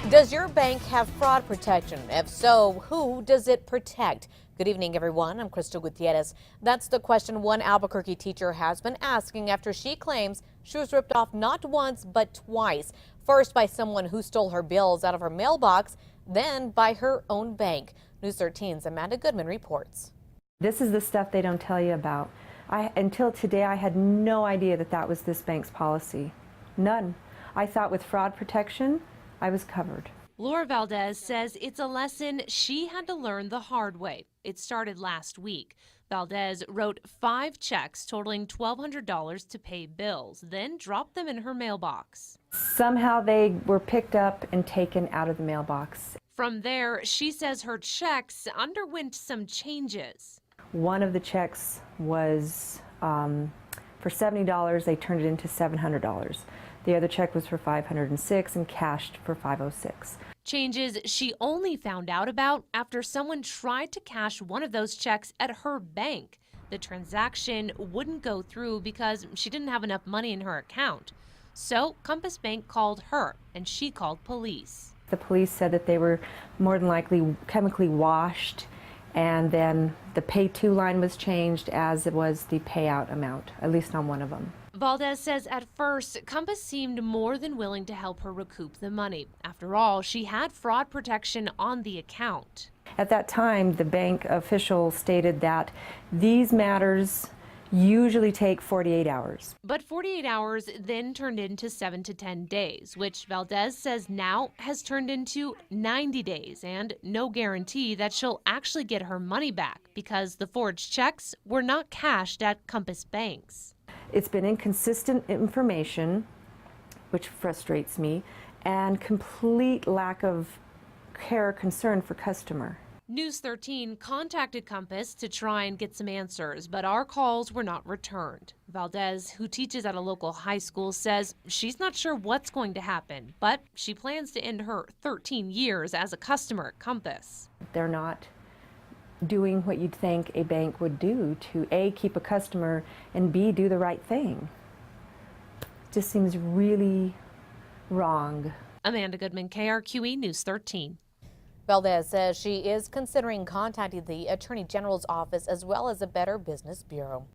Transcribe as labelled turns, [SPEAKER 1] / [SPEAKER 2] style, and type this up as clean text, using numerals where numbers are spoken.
[SPEAKER 1] Does your bank have fraud protection? If so, who does it protect? Good evening, everyone. I'm Crystal Gutierrez. That's the question one Albuquerque teacher has been asking after she claims she was ripped off not once, but twice. First by someone who stole her bills out of her mailbox, then by her own bank. News 13's Amanda Goodman reports.
[SPEAKER 2] This is the stuff they don't tell you about. Until today, I had no idea that that was this bank's policy. None. I thought with fraud protection, I was covered.
[SPEAKER 3] Laura Valdez says it's a lesson she had to learn the hard way. It started last week. Valdez wrote 5 checks totaling $1,200 to pay bills, then dropped them in her mailbox.
[SPEAKER 2] Somehow they were picked up and taken out of the mailbox.
[SPEAKER 3] From there, she says her checks underwent some changes.
[SPEAKER 2] One of the checks was for $70. They turned it into $700. The other check was for $506 and cashed for $506.
[SPEAKER 3] Changes she only found out about after someone tried to cash one of those checks at her bank. The transaction wouldn't go through because she didn't have enough money in her account. So Compass Bank called her and she called police.
[SPEAKER 2] The police said that they were more than likely chemically washed, and then the pay to line was changed as it was the payout amount, at least on one of them.
[SPEAKER 3] Valdez says at first, Compass seemed more than willing to help her recoup the money. After all, she had fraud protection on the account.
[SPEAKER 2] At that time, the bank official stated that these matters usually take 48 hours.
[SPEAKER 3] But 48 hours then turned into 7 to 10 days, which Valdez says now has turned into 90 days, and no guarantee that she'll actually get her money back because the forged checks were not cashed at Compass banks.
[SPEAKER 2] It's been inconsistent information, which frustrates me, and complete lack of care or concern for customer.
[SPEAKER 3] News 13 contacted Compass to try and get some answers, but our calls were not returned. Valdez, who teaches at a local high school, says she's not sure what's going to happen, but she plans to end her 13 years as a customer at Compass.
[SPEAKER 2] They're not doing what you'd think a bank would do to A, keep a customer, and B, do the right thing. Just seems really wrong.
[SPEAKER 3] Amanda Goodman, KRQE News 13.
[SPEAKER 1] Valdez says she is considering contacting the Attorney General's office as well as the Better Business Bureau.